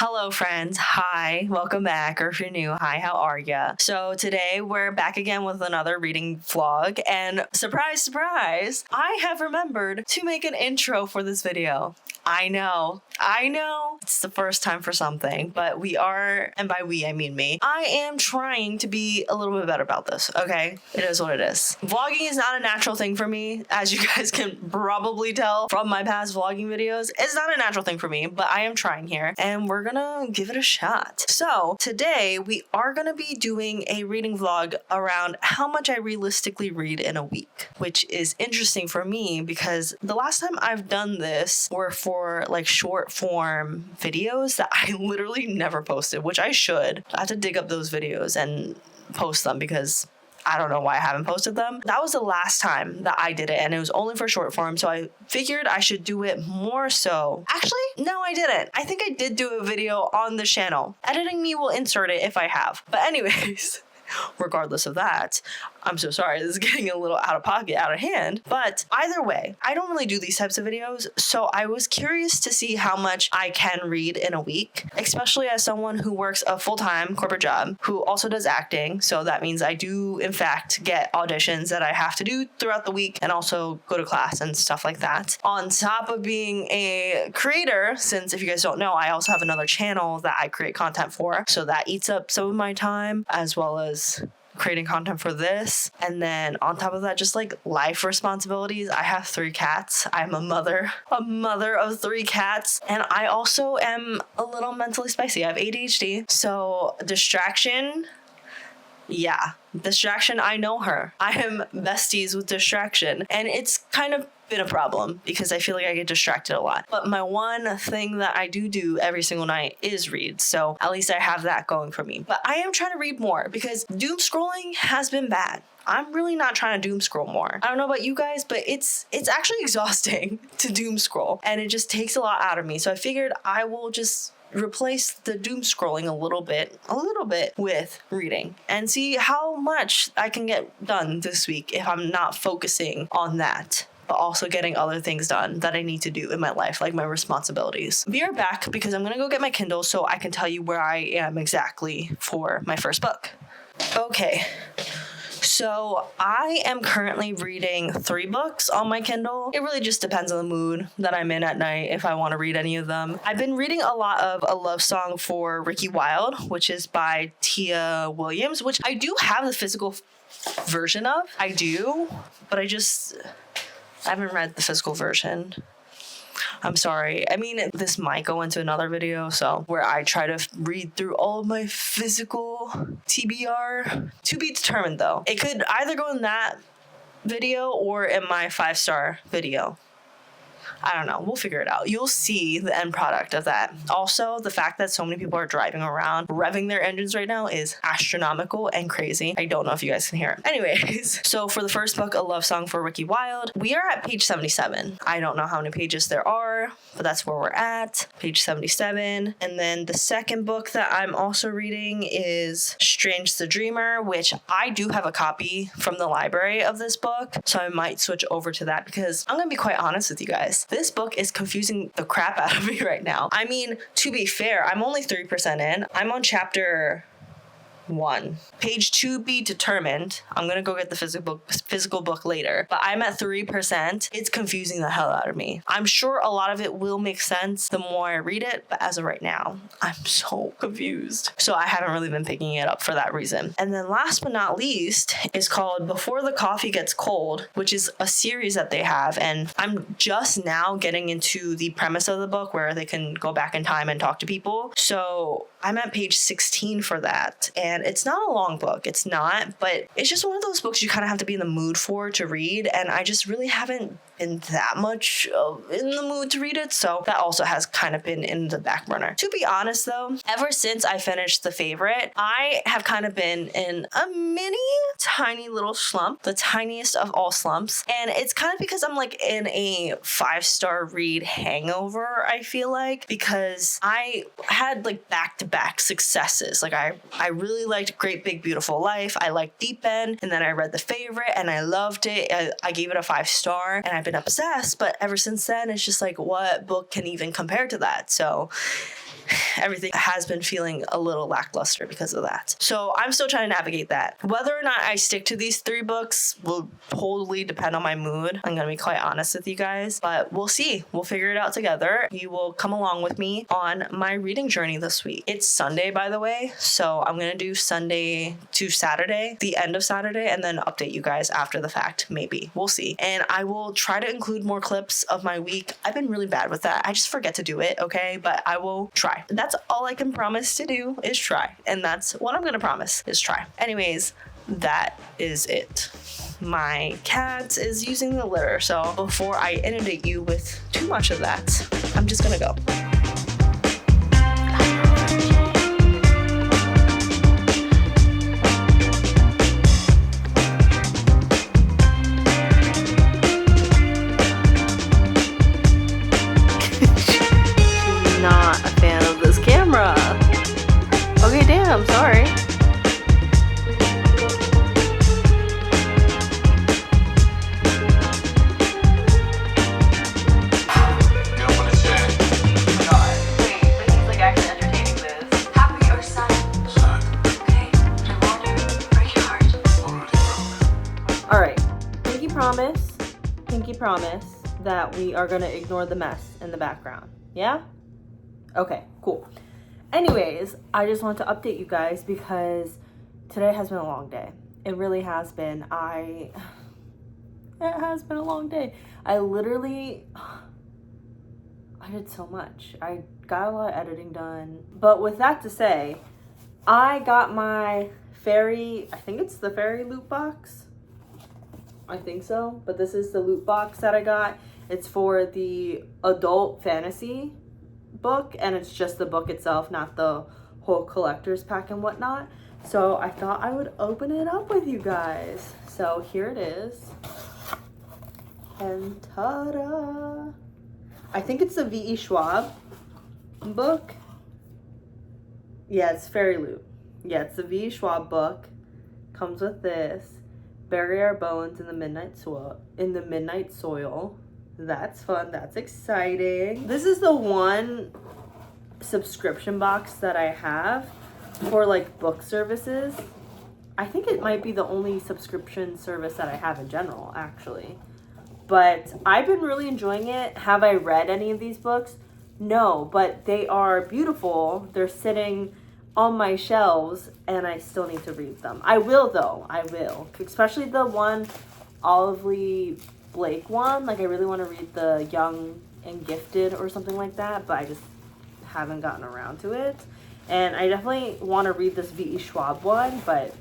Hello, friends. Hi, welcome back. Or if you're new, hi, how are ya? So today we're back again with another reading vlog, and surprise, surprise, I have remembered to make an intro for this video. I know, it's the first time for something, but we are, and by we, I mean me, I am trying to be a little bit better about this, okay? It is what it is. Vlogging is not a natural thing for me, as you guys can probably tell from my past vlogging videos. It's not a natural thing for me, but I am trying here, and we're gonna give it a shot. So today we are gonna be doing a reading vlog around how much I realistically read in a week, which is interesting for me because the last time I've done this were for like short form videos that I literally never posted, which I should. I have to dig up those videos and post them because I don't know why I haven't posted them. That was the last time that I did it, and it was only for short form, so I figured I should do it more so. Actually, no, I didn't. I think I did do a video on the channel. Editing me will insert it if I have. But anyways, regardless of that, I'm so sorry, this is getting a little out of pocket, out of hand. But either way, I don't really do these types of videos, so I was curious to see how much I can read in a week, especially as someone who works a full-time corporate job, who also does acting. So that means I do, in fact, get auditions that I have to do throughout the week and also go to class and stuff like that. On top of being a creator, since if you guys don't know, I also have another channel that I create content for. So that eats up some of my time, as well as creating content for this. And then on top of that, just like life responsibilities. I have 3 cats. I'm a mother of 3 cats. And I also am a little mentally spicy. I have ADHD. So distraction, I know her. I am besties with distraction. And it's kind of been a problem because I feel like I get distracted a lot. But my one thing that I do every single night is read. So at least I have that going for me. But I am trying to read more because doom scrolling has been bad. I'm really not trying to doom scroll more. I don't know about you guys, but it's actually exhausting to doom scroll, and it just takes a lot out of me. So I figured I will just replace the doom scrolling a little bit with reading and see how much I can get done this week if I'm not focusing on that, but also getting other things done that I need to do in my life, like my responsibilities. Be right back because I'm gonna go get my Kindle so I can tell you where I am exactly for my first book. Okay. So I am currently reading 3 books on my Kindle. It really just depends on the mood that I'm in at night if I want to read any of them. I've been reading a lot of A Love Song for Ricky Wilde, which is by Tia Williams, which I do have the physical version of. I do, but I haven't read the physical version. I'm sorry. I mean, this might go into another video, so where I try to read through all of my physical TBR. To be determined, though. It could either go in that video or in my 5-star video. I don't know. We'll figure it out. You'll see the end product of that. Also, the fact that so many people are driving around, revving their engines right now is astronomical and crazy. I don't know if you guys can hear it. Anyways, so for the first book, A Love Song for Ricky Wilde, we are at page 77. I don't know how many pages there are, but that's where we're at, page 77. And then the second book that I'm also reading is Strange the Dreamer, which I do have a copy from the library of this book, so I might switch over to that because I'm gonna be quite honest with you guys. This book is confusing the crap out of me right now. I mean, to be fair, I'm only 3% in. I'm on chapter 1. Page 2 be determined. I'm gonna go get the physical book later, but I'm at 3%. It's confusing the hell out of me. I'm sure a lot of it will make sense the more I read it, but as of right now, I'm so confused. So I haven't really been picking it up for that reason. And then last but not least is called Before the Coffee Gets Cold, which is a series that they have, and I'm just now getting into the premise of the book where they can go back in time and talk to people. So I'm at page 16 for that, and it's not a long book. It's not, but it's just one of those books you kind of have to be in the mood for to read, and I just really haven't been that much in the mood to read it, so that also has kind of been in the back burner. To be honest though, ever since I finished The Favorite, I have kind of been in a mini tiny little slump, the tiniest of all slumps, and it's kind of because I'm like in a 5-star read hangover, I feel like, because I had like back-to-back successes. Like I really liked Great Big Beautiful Life, I liked Deep End, and then I read The Favorite and I loved it. I gave it a 5-star, and I've been obsessed, but ever since then, it's just like, what book can even compare to that? So everything has been feeling a little lackluster because of that. So I'm still trying to navigate that. Whether or not I stick to these 3 books will totally depend on my mood. I'm going to be quite honest with you guys, but we'll see. We'll figure it out together. You will come along with me on my reading journey this week. It's Sunday, by the way. So I'm going to do Sunday to Saturday, the end of Saturday, and then update you guys after the fact, maybe. We'll see. And I will try to include more clips of my week. I've been really bad with that. I just forget to do it, okay? But I will try. That's all I can promise to do is try. And that's what I'm going to promise is try. Anyways, that is it. My cat is using the litter. So before I inundate you with too much of that, I'm just going to go. Not a fan of this camera. Okay, damn, sorry. Alright, pinky promise that we are gonna ignore the mess in the background. Yeah? Okay, cool. Anyways, I just want to update you guys because today has been a long day. It really has been. It has been a long day. I did so much. I got a lot of editing done. But with that to say, I got my I think it's the fairy loot box. I think so. But this is the loot box that I got. It's for the adult fantasy book, and it's just the book itself, not the whole collector's pack and whatnot. So I thought I would open it up with you guys. So here it is. And ta-da! I think it's the V.E. Schwab book. Yeah, it's Fairy Loot. Yeah, it's the V.E. Schwab book. Comes with this. Bury Our Bones in the Midnight Soil. That's fun. That's exciting. This is the one subscription box that I have for like book services. I think it might be the only subscription service that I have in general, actually. But I've been really enjoying it. Have I read any of these books? No, but they are beautiful. They're sitting on my shelves and I still need to read them. I will though. I will. Especially the one Olive Lee Blake one. Like I really want to read the Young and Gifted or something like that, but I just haven't gotten around to it. And I definitely want to read this V.E. Schwab one, but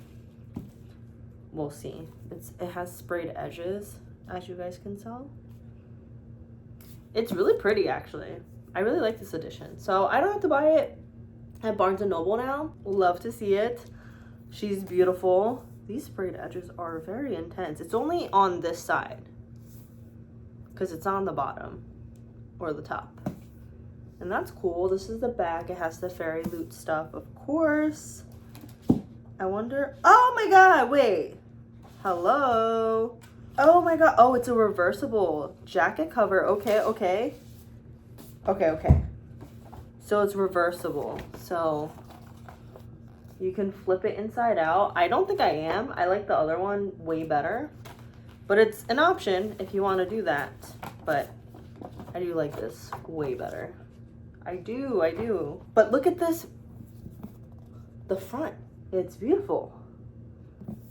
we'll see. It has sprayed edges, as you guys can tell. It's really pretty, actually. I really like this edition. So I don't have to buy it at Barnes & Noble now. Love to see it. She's beautiful. These sprayed edges are very intense. It's only on this side because it's on the bottom or the top. And that's cool. This is the back. It has the fairy loot stuff, of course. I wonder. Oh my god, wait. Hello. Oh my god. Oh, it's a reversible jacket cover. Okay. So it's reversible. So you can flip it inside out. I don't think I am. I like the other one way better. But it's an option if you want to do that. But I do like this way better. I do. But look at this. The front. It's beautiful.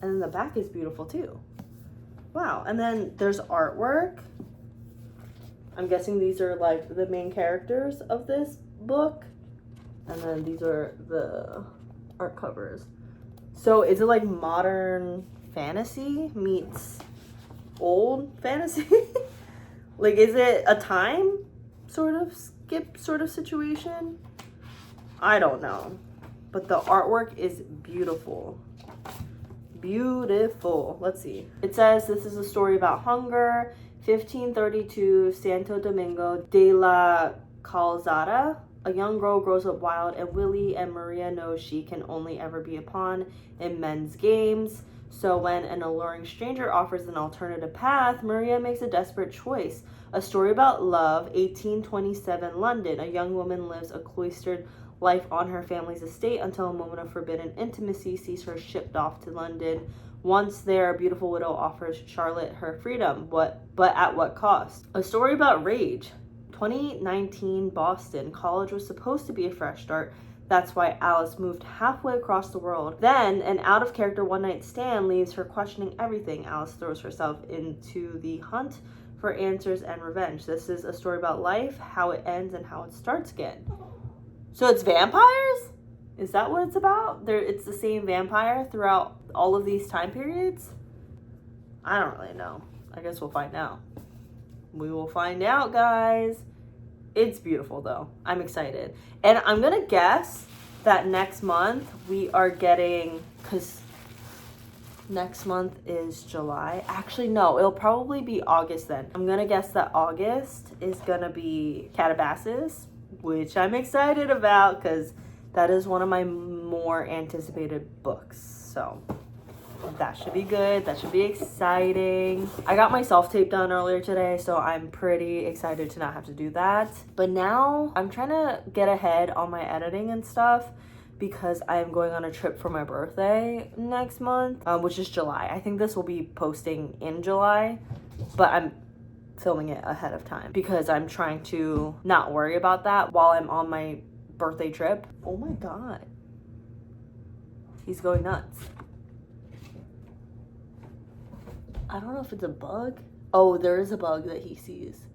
And then the back is beautiful too. Wow. And then there's artwork. I'm guessing these are like the main characters of this book. And then these are the art covers. So is it like modern fantasy meets old fantasy? Like, is it a time sort of skip sort of situation? I don't know. But the artwork is beautiful. Beautiful. Let's see. It says this is a story about hunger. 1532, Santo Domingo de la Calzada, A young girl grows up wild, and Willie and Maria know she can only ever be a pawn in men's games. So when an alluring stranger offers an alternative path, Maria makes a desperate choice. A story about love, 1827 London. A young woman lives a cloistered life on her family's estate until a moment of forbidden intimacy sees her shipped off to London. Once there, a beautiful widow offers Charlotte her freedom, but at what cost? A story about rage. 2019 Boston. College was supposed to be a fresh start. That's why Alice moved halfway across the world. Then, an out-of-character one-night stand leaves her questioning everything. Alice throws herself into the hunt for answers and revenge. This is a story about life, how it ends, and how it starts again. So it's vampires? Is that what it's about? It's the same vampire throughout all of these time periods? I don't really know. I guess we'll find out. We will find out, guys. It's beautiful, though. I'm excited. And I'm going to guess that next month we are getting, because next month is July. Actually, no, it'll probably be August then. I'm going to guess that August is going to be Calabasas, which I'm excited about because that is one of my more anticipated books. So that should be good. That should be exciting. I got my self-tape done earlier today, so I'm pretty excited to not have to do that. But now I'm trying to get ahead on my editing and stuff because I am going on a trip for my birthday next month, which is July. I think this will be posting in July, but I'm filming it ahead of time because I'm trying to not worry about that while I'm on my birthday trip. Oh my God. He's going nuts. I don't know if it's a bug. Oh, there is a bug that he sees.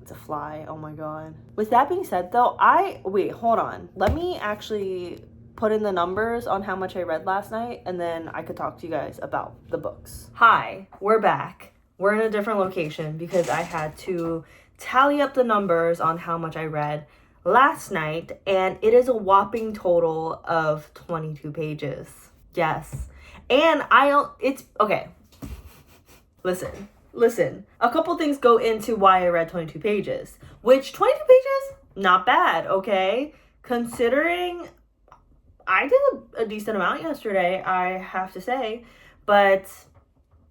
It's a fly. Oh my God. With that being said though, wait, hold on. Let me actually put in the numbers on how much I read last night, and then I could talk to you guys about the books. Hi, we're back. We're in a different location because I had to tally up the numbers on how much I read last night, and it is a whopping total of 22 pages. Yes. And it's okay. Listen. A couple things go into why I read 22 pages, which 22 pages, not bad, okay? Considering I did a decent amount yesterday, I have to say, but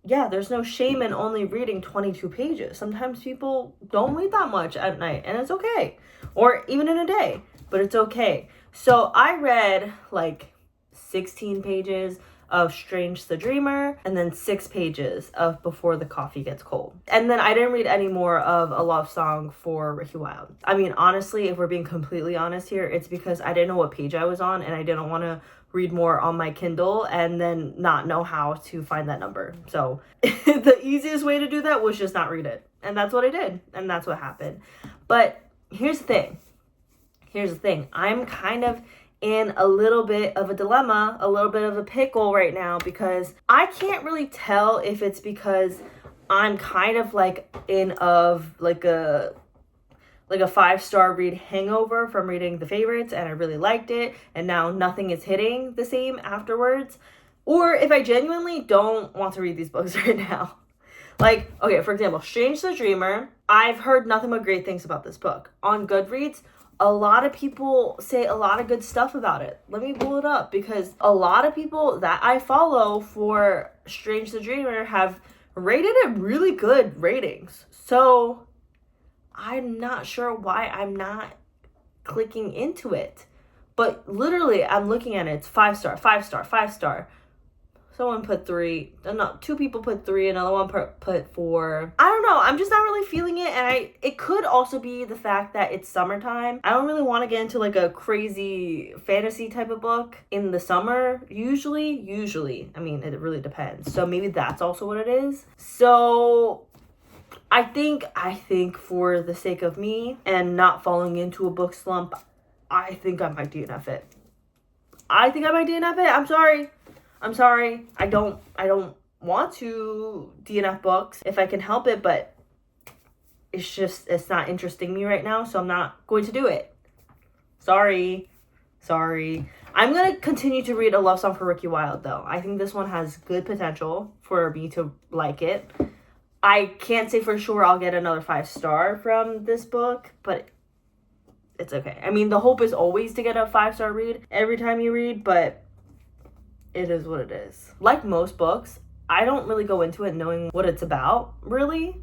yeah, there's no shame in only reading 22 pages. Sometimes people don't read that much at night, and it's okay. Or even in a day, but it's okay. So I read like 16 pages of Strange the Dreamer, and then 6 pages of Before the Coffee Gets Cold. And then I didn't read any more of A Love Song for Ricky Wilde. I mean, honestly, if we're being completely honest here, it's because I didn't know what page I was on, and I didn't want to read more on my Kindle and then not know how to find that number. So the easiest way to do that was just not read it. And that's what I did, and that's what happened. But here's the thing. I'm kind of in a little bit of a dilemma, a little bit of a pickle right now, because I can't really tell if it's because I'm kind of like in of like a 5-star read hangover from reading The Favorites, and I really liked it, and now nothing is hitting the same afterwards, or if I genuinely don't want to read these books right now. Like, okay, for example, Strange the Dreamer, I've heard nothing but great things about this book. On Goodreads, a lot of people say a lot of good stuff about it. Let me pull it up, because a lot of people that I follow for Strange the Dreamer have rated it really good ratings. So I'm not sure why I'm not clicking into it. But literally, I'm looking at it. It's 5-star, 5-star, 5-star. Someone put 3. No, 2 people put 3. Another one put 4. I don't know. I'm just not really feeling it. And it could also be the fact that it's summertime. I don't really want to get into like a crazy fantasy type of book in the summer. Usually. I mean, it really depends. So maybe that's also what it is. So I think for the sake of me and not falling into a book slump, I think I might DNF it. I'm sorry. I don't want to DNF books if I can help it, but it's not interesting me right now, so I'm not going to do it. Sorry. I'm going to continue to read A Love Song for Ricky Wilde, though. I think this one has good potential for me to like it. I can't say for sure I'll get another 5-star from this book, but it's okay. I mean, the hope is always to get a 5-star read every time you read, but it is what it is. Like most books, I don't really go into it knowing what it's about, really.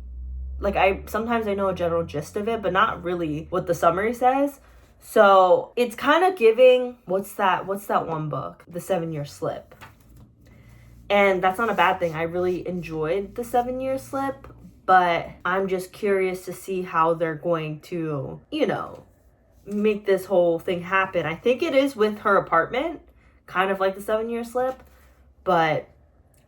Like, sometimes I know a general gist of it, but not really what the summary says. So it's kind of giving, what's that one book? The 7-Year Slip. And that's not a bad thing. I really enjoyed the 7-Year Slip, but I'm just curious to see how they're going to, you know, make this whole thing happen. I think it is with her apartment, kind of like the 7-Year Slip, but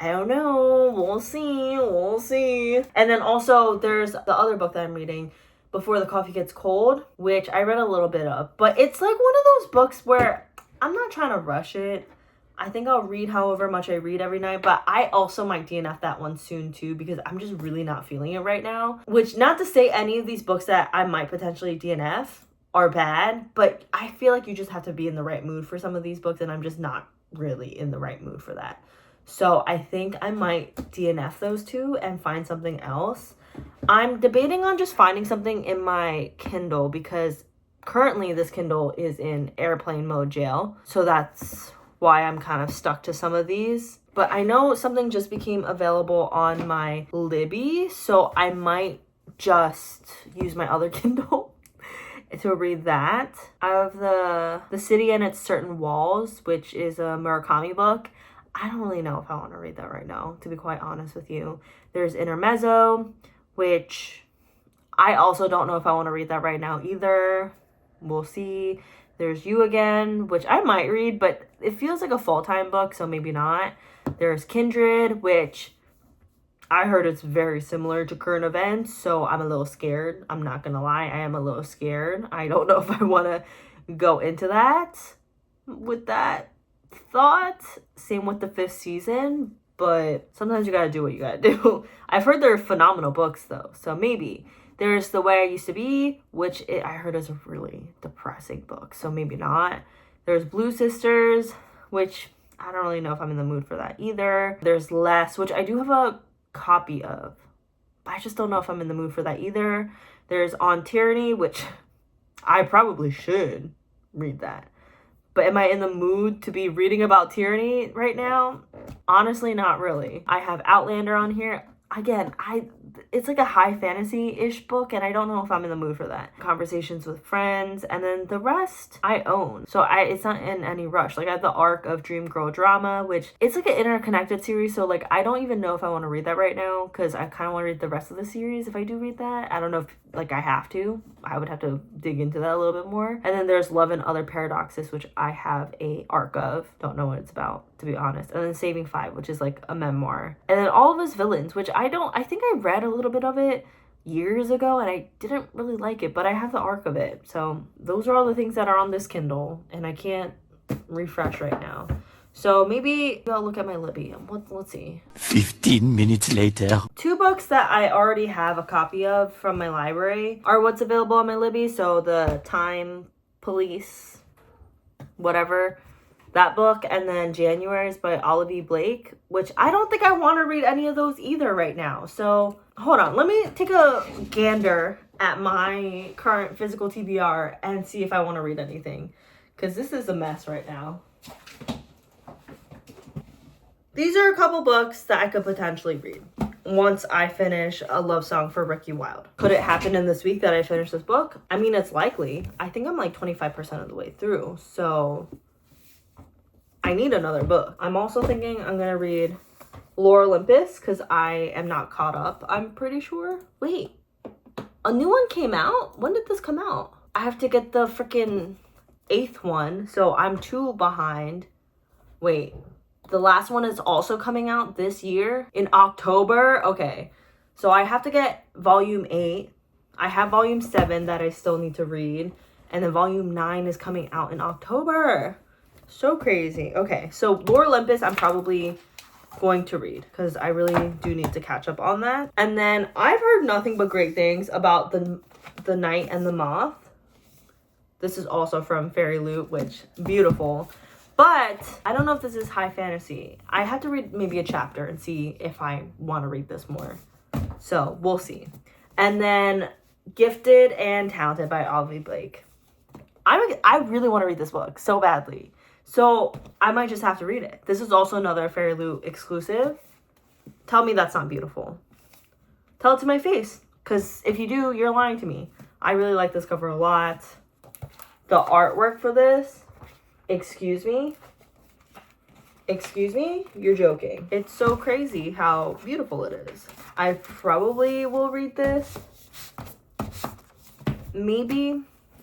I don't know. We'll see. And then also there's the other book that I'm reading, Before the Coffee Gets Cold, which I read a little bit of, but it's like one of those books where I'm not trying to rush it. I think I'll read however much I read every night, but I also might DNF that one soon too, because I'm just really not feeling it right now. Which, not to say any of these books that I might potentially DNF are bad, but I feel like you just have to be in the right mood for some of these books, and I'm just not really in the right mood for that. So I think I might DNF those two and find something else. I'm debating on just finding something in my Kindle, because currently this Kindle is in airplane mode jail. So that's why I'm kind of stuck to some of these. But I know something just became available on my Libby, so I might just use my other Kindle to read that. I have the City and Its Certain Walls, which is a Murakami book. I don't really know if I want to read that right now, to be quite honest with you. There's Intermezzo, which I also don't know if I want to read that right now either. We'll see. There's You Again, which I might read, but it feels like a full-time book, so maybe not. There's Kindred, which I heard it's very similar to Current Events, so I'm a little scared. I'm not gonna lie, I am a little scared. I don't know if I want to go into that with that thought. Same with the 5th season, but sometimes you gotta do what you gotta do. I've heard they're phenomenal books though, so maybe. There's The Way I Used to Be, which I heard is a really depressing book, so maybe not. There's Blue Sisters, which I don't really know if I'm in the mood for that either. There's Less, which I do have a copy of, but I just don't know if I'm in the mood for that either. There's On Tyranny, which I probably should read that. But am I in the mood to be reading about tyranny right now? Honestly, not really. I have Outlander on here. Again, it's like a high fantasy-ish book, and I don't know if I'm in the mood for that. Conversations with Friends, and then the rest I own. So it's not in any rush. Like, I have the arc of Dream Girl Drama, which it's like an interconnected series, so like I don't even know if I want to read that right now, because I kind of want to read the rest of the series if I do read that. I don't know if like I have to. I would have to dig into that a little bit more. And then there's Love and Other Paradoxes, which I have a arc of. Don't know what it's about, to be honest. And then Saving Five, which is like a memoir. And then All of Us Villains, which I think I read a little bit of it years ago and I didn't really like it, but I have the arc of it. So those are all the things that are on this Kindle, and I can't refresh right now. So maybe I'll look at my Libby. Let's see. 15 minutes later. 2 books that I already have a copy of from my library are what's available on my Libby. So the Time Police, whatever, that book, and then January's by Olivia Blake, which I don't think I want to read any of those either right now. So hold on, let me take a gander at my current physical TBR and see if I want to read anything, because this is a mess right now. These are a couple books that I could potentially read once I finish A Love Song for Ricky Wilde. Could it happen in this week that I finish this book? I mean, it's likely. I think I'm like 25% of the way through, so I need another book. I'm also thinking I'm gonna read Lore Olympus, because I am not caught up, I'm pretty sure. Wait, a new one came out? When did this come out? I have to get the freaking 8th one, so I'm 2 behind. Wait. The last one is also coming out this year in October. Okay, so I have to get volume 8. I have volume 7 that I still need to read. And then volume 9 is coming out in October. So crazy. Okay, so Lore Olympus I'm probably going to read, because I really do need to catch up on that. And then I've heard nothing but great things about the Night and the Moth. This is also from Fairy Loot, which beautiful. But I don't know if this is high fantasy. I have to read maybe a chapter and see if I want to read this more. So we'll see. And then Gifted and Talented by Olivia Blake. I really want to read this book so badly. So I might just have to read it. This is also another Fairy Loot exclusive. Tell me that's not beautiful. Tell it to my face. Because if you do, you're lying to me. I really like this cover a lot. The artwork for this, excuse me? Excuse me? You're joking. It's so crazy how beautiful it is. I probably will read this. Maybe.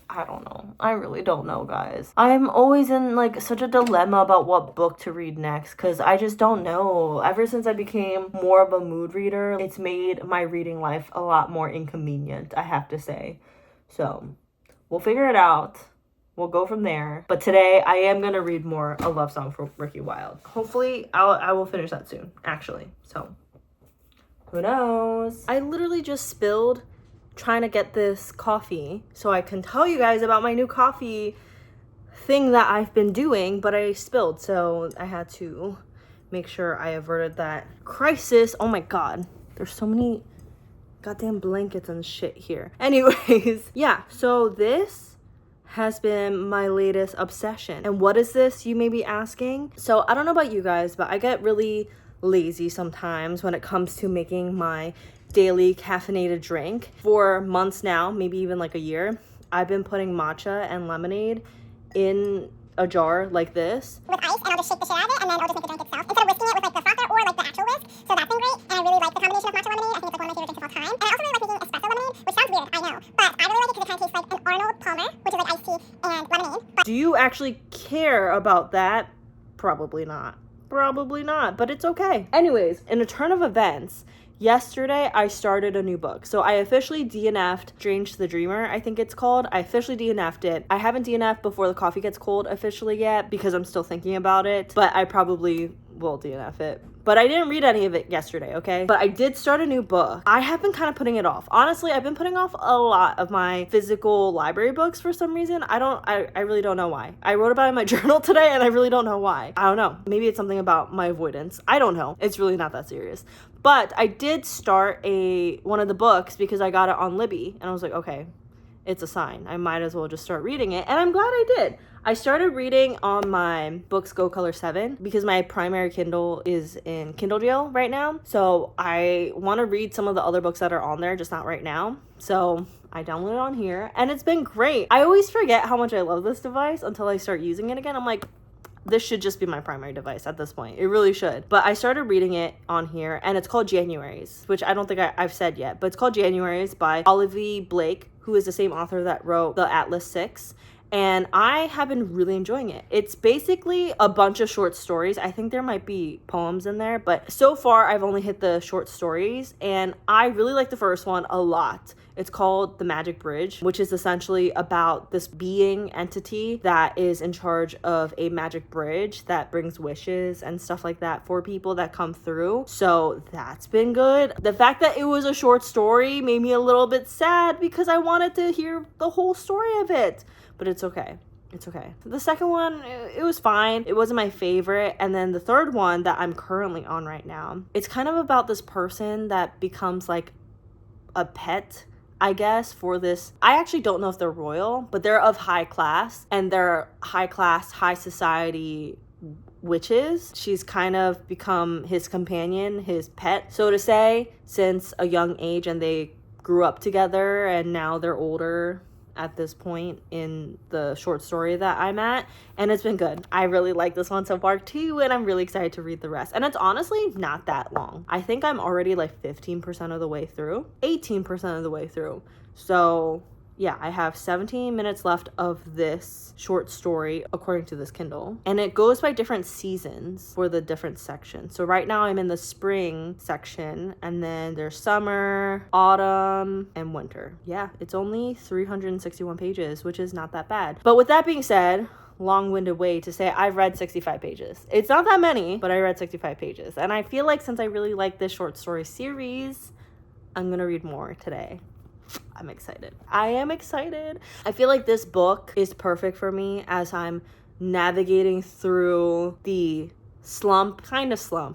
I don't know. I really don't know, guys. I'm always in like such a dilemma about what book to read next because I just don't know. Ever since I became more of a mood reader, it's made my reading life a lot more inconvenient, I have to say. So we'll figure it out. We'll go from there. But today I am going to read more A Love Song for Ricky Wilde. Hopefully I will finish that soon, actually. So who knows? I literally just spilled trying to get this coffee so I can tell you guys about my new coffee thing that I've been doing, but I spilled, so I had to make sure I averted that crisis. Oh my god, there's so many goddamn blankets and shit here. Anyways, yeah, so this has been my latest obsession. And what is this, you may be asking? So I don't know about you guys, but I get really lazy sometimes when it comes to making my daily caffeinated drink. For months now, maybe even like a year, I've been putting matcha and lemonade in a jar like this with ice, and I'll just shake the shit out of it, and then I'll just make the drink itself instead of whisking it with like the frother or like the actual whisk. So that's been great, and I really like the combination of matcha lemonade. I think it's like one of my favorite drinks of all time. And I also really like making espresso lemonade, which sounds weird, I know, but I really like it because it kind of tastes like an Arnold Palmer, which is like iced tea and lemonade. But do you actually care about that? Probably not. Probably not, but it's okay. Anyways, in a turn of events, yesterday I started a new book. So I officially DNF'd Strange to the Dreamer, I think it's called. I officially DNF'd it. I haven't DNF'd Before the Coffee Gets Cold officially yet because I'm still thinking about it, but I probably will DNF it. But I didn't read any of it yesterday, okay? But I did start a new book. I have been kind of putting it off. Honestly, I've been putting off a lot of my physical library books for some reason. I really don't know why. I wrote about it in my journal today and I really don't know why. I don't know. Maybe it's something about my avoidance. I don't know. It's really not that serious. But I did start one of the books because I got it on Libby and I was like, okay, it's a sign. I might as well just start reading it. And I'm glad I did. I started reading on my Books Go Color 7 because my primary Kindle is in Kindle jail right now. So I want to read some of the other books that are on there, just not right now. So I downloaded it on here and it's been great. I always forget how much I love this device until I start using it again. I'm like, this should just be my primary device at this point. It really should. But I started reading it on here and it's called Januaries, which I don't think I've said yet, but it's called Januaries by Olivia Blake, who is the same author that wrote the Atlas 6. And I have been really enjoying it. It's basically a bunch of short stories. I think there might be poems in there, but so far I've only hit the short stories and I really like the first one a lot. It's called The Magic Bridge, which is essentially about this being entity that is in charge of a magic bridge that brings wishes and stuff like that for people that come through. So that's been good. The fact that it was a short story made me a little bit sad because I wanted to hear the whole story of it. But it's okay. It's okay. The second one, it was fine. It wasn't my favorite. And then the third one that I'm currently on right now, it's kind of about this person that becomes like a pet, I guess, for this. I actually don't know if they're royal, but they're of high class and they're high class, high society witches. She's kind of become his companion, his pet, so to say, since a young age, and they grew up together and now they're older at this point in the short story that I'm at, and it's been good. I really like this one so far too, and I'm really excited to read the rest. And it's honestly not that long. I think I'm already like 15% of the way through, 18% of the way through. So yeah, I have 17 minutes left of this short story according to this Kindle, and it goes by different seasons for the different sections. So right now I'm in the spring section, and then there's summer, autumn, and winter. Yeah, it's only 361 pages, which is not that bad. But with that being said, long-winded way to say I've read 65 pages. It's not that many, but I read 65 pages. And I feel like since I really like this short story series, I'm gonna read more today. I'm excited. I am excited. I feel like this book is perfect for me as I'm navigating through the slump,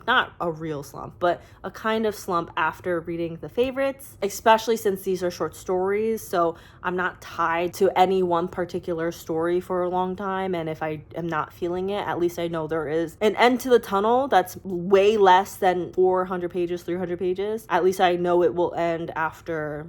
not a real slump, but a kind of slump after reading the favorites, especially since these are short stories. So I'm not tied to any one particular story for a long time. And if I am not feeling it, at least I know there is an end to the tunnel that's way less than 400 pages, 300 pages. At least I know it will end after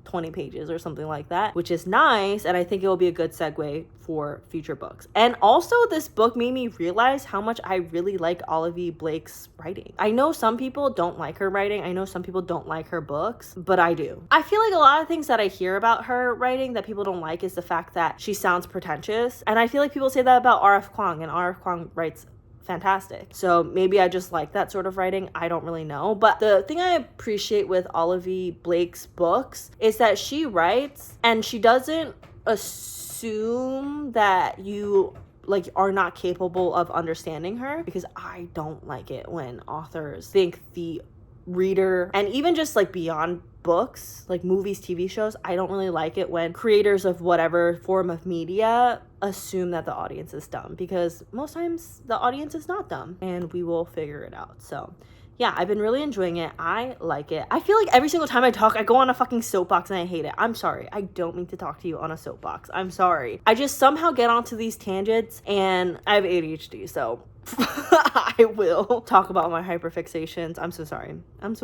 20 pages or something like that, which is nice, and I think it will be a good segue for future books. And also, this book made me realize how much I really like Olivia Blake's writing. I know some people don't like her writing, I know some people don't like her books, but I do. I feel like a lot of things that I hear about her writing that people don't like is the fact that she sounds pretentious, and I feel like people say that about R.F. Kuang, and R.F. Kuang writes fantastic. So maybe I just like that sort of writing. I don't really know. But the thing I appreciate with Olivia Blake's books is that she writes and she doesn't assume that you like are not capable of understanding her, because I don't like it when authors think the reader, and even just like beyond books, like movies, TV shows, I don't really like it when creators of whatever form of media assume that the audience is dumb, because most times the audience is not dumb and we will figure it out. So yeah, I've been really enjoying it. I like it. I feel like every single time I talk, I go on a fucking soapbox and I hate it. I'm sorry. I don't mean to talk to you on a soapbox. I'm sorry. I just somehow get onto these tangents, and I have ADHD, so I will talk about my hyperfixations. I'm so sorry. I'm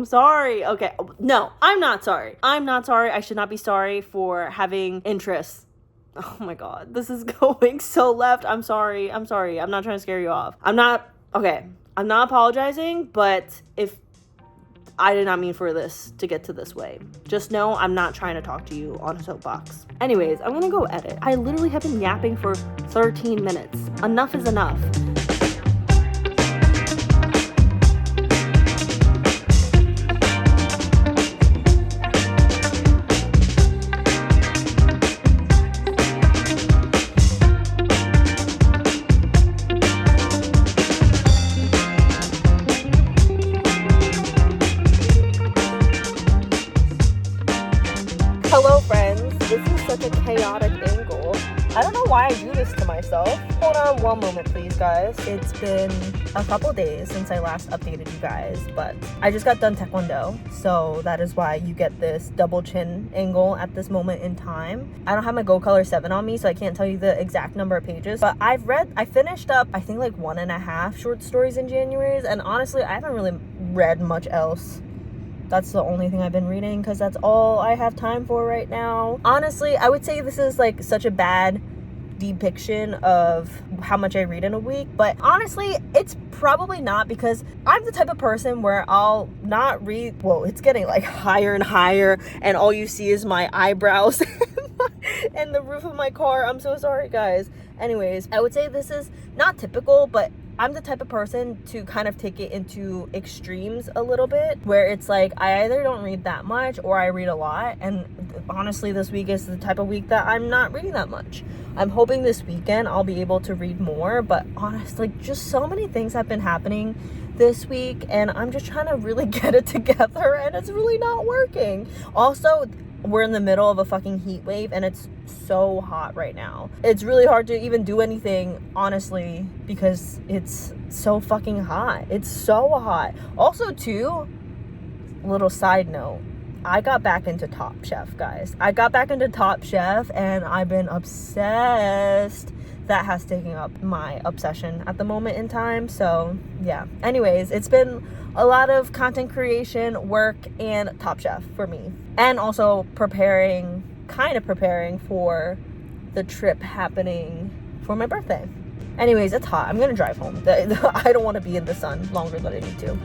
sorry. Okay. No, I'm not sorry. I should not be sorry for having interests. Oh my god. This is going so left. I'm sorry. I'm not trying to scare you off. I'm not apologizing, but if I did not mean for this to get to this way, just know I'm not trying to talk to you on a soapbox. Anyways, I'm gonna go edit. I literally have been yapping for 13 minutes. Enough is enough. Hello friends, this is such a chaotic angle. I don't know why I do this to myself. Hold on one moment please guys. It's been a couple days since I last updated you guys, but I just got done taekwondo, so that is why you get this double chin angle at this moment in time. I don't have my Go Color 7 on me, so I can't tell you the exact number of pages, but I finished up I think like 1.5 short stories in January, and honestly I haven't really read much else. That's the only thing I've been reading, because that's all I have time for right now. Honestly, I would say this is like such a bad depiction of how much I read in a week, but honestly, it's probably not, because I'm the type of person where I'll not read. Whoa, it's getting like higher and higher, and all you see is my eyebrows and the roof of my car. I'm so sorry, guys. Anyways, I would say this is not typical, but I'm the type of person to kind of take it into extremes a little bit, where it's like I either don't read that much or I read a lot. And honestly, this week is the type of week that I'm not reading that much. I'm hoping this weekend I'll be able to read more, but honestly, just so many things have been happening this week, and I'm just trying to really get it together, and it's really not working. Also, we're in the middle of a fucking heat wave, and it's so hot right now. It's really hard to even do anything, honestly, because it's so fucking hot. It's so hot. Also, too, little side note, I got back into Top Chef, guys. I got back into Top Chef, and I've been obsessed. That has taken up my obsession at the moment in time. So yeah, anyways, it's been a lot of content creation, work, and Top Chef for me, and also preparing for the trip happening for my birthday. Anyways, it's hot. I'm gonna drive home. I don't want to be in the sun longer than I need to.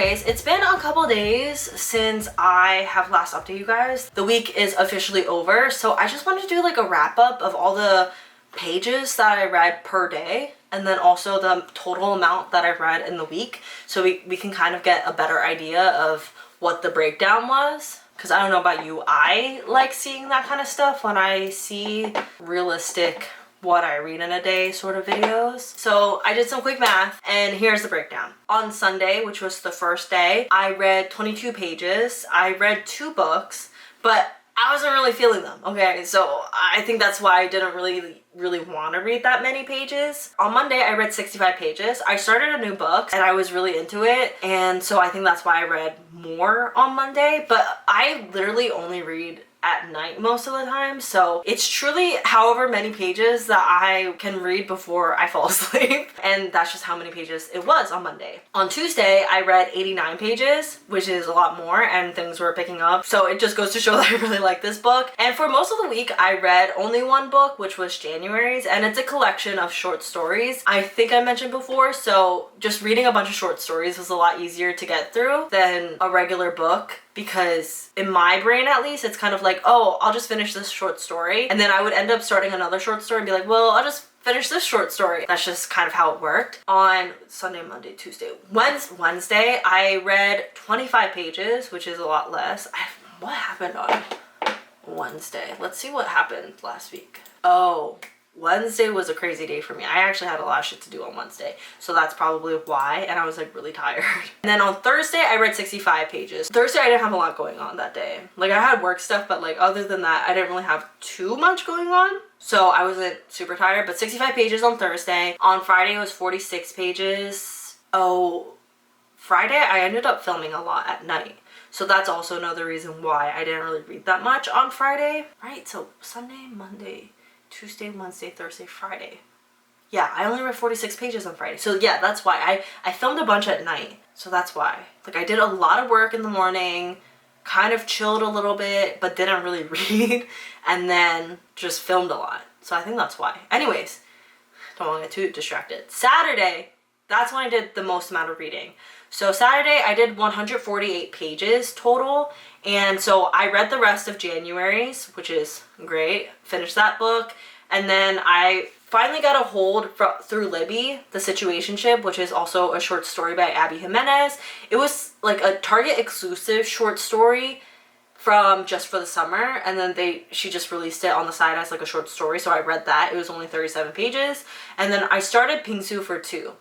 anyways, it's been a couple days since I have last updated you guys. The week is officially over, so I just wanted to do like a wrap up of all the pages that I read per day, and then also the total amount that I read in the week, so we can kind of get a better idea of what the breakdown was. Because I don't know about you, I like seeing that kind of stuff when I see realistic what I read in a day sort of videos. So I did some quick math and here's the breakdown. On Sunday, which was the first day, I read 22 pages. I read 2 books, but I wasn't really feeling them, okay? So I think that's why I didn't really want to read that many pages. On Monday, I read 65 pages. I started a new book and I was really into it. And so I think that's why I read more on Monday, but I literally only read at night most of the time, so it's truly however many pages that I can read before I fall asleep, and that's just how many pages it was on Monday. On Tuesday, I read 89 pages, which is a lot more, and things were picking up, so it just goes to show that I really like this book. And for most of the week, I read only one book, which was January's, and it's a collection of short stories. I think I mentioned before, so just reading a bunch of short stories was a lot easier to get through than a regular book, because in my brain at least, it's kind of like, oh, I'll just finish this short story, and then I would end up starting another short story and be like, well, I'll just finish this short story. That's just kind of how it worked. On Sunday, Monday, Tuesday, Wednesday, I read 25 pages, which is a lot less. What happened on Wednesday? Let's see what happened last week. Oh, Wednesday was a crazy day for me. I actually had a lot of shit to do on Wednesday, so that's probably why, and I was like really tired. And then on Thursday, I read 65 pages. Thursday, I didn't have a lot going on that day. Like, I had work stuff, but like other than that, I didn't really have too much going on, so I wasn't super tired. But 65 pages on Thursday. On Friday, it was 46 pages. Oh, Friday, I ended up filming a lot at night, so that's also another reason why I didn't really read that much on Friday. Right, so Sunday, Monday, Tuesday, Wednesday, Thursday, Friday. Yeah, I only read 46 pages on Friday. So yeah, that's why. I filmed a bunch at night. So that's why. Like, I did a lot of work in the morning, kind of chilled a little bit, but didn't really read, and then just filmed a lot. So I think that's why. Anyways, don't want to get too distracted. Saturday, that's when I did the most amount of reading. So Saturday, I did 148 pages total, and so I read the rest of January's, which is great. Finished that book, and then I finally got a hold through Libby, The Situationship, which is also a short story by Abby Jimenez. It was like a Target exclusive short story from Just for the Summer, and then she just released it on the side as like a short story, so I read that. It was only 37 pages, and then I started Pingsu for 2.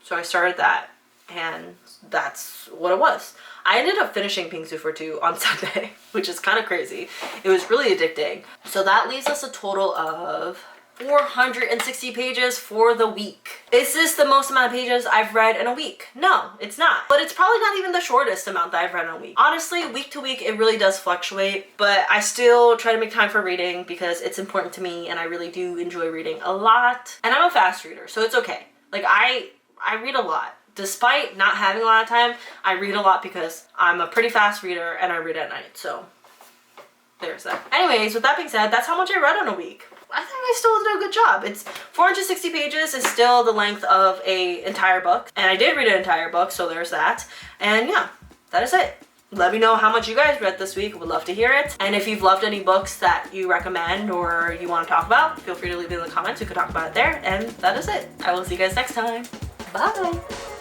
So I started that, and that's what it was. I ended up finishing Pingsu for 2 on Sunday, which is kind of crazy. It was really addicting. So that leaves us a total of 460 pages for the week. Is this the most amount of pages I've read in a week? No, it's not. But it's probably not even the shortest amount that I've read in a week. Honestly, week to week, it really does fluctuate, but I still try to make time for reading because it's important to me, and I really do enjoy reading a lot. And I'm a fast reader, so it's okay. Like, I read a lot. Despite not having a lot of time, I read a lot because I'm a pretty fast reader and I read at night, so there's that. Anyways, with that being said, that's how much I read in a week. I think I still did a good job. It's 460 pages is still the length of an entire book, and I did read an entire book, so there's that. And yeah, that is it. Let me know how much you guys read this week. Would love to hear it. And if you've loved any books that you recommend or you want to talk about, feel free to leave it in the comments. We could talk about it there. And that is it. I will see you guys next time. Bye.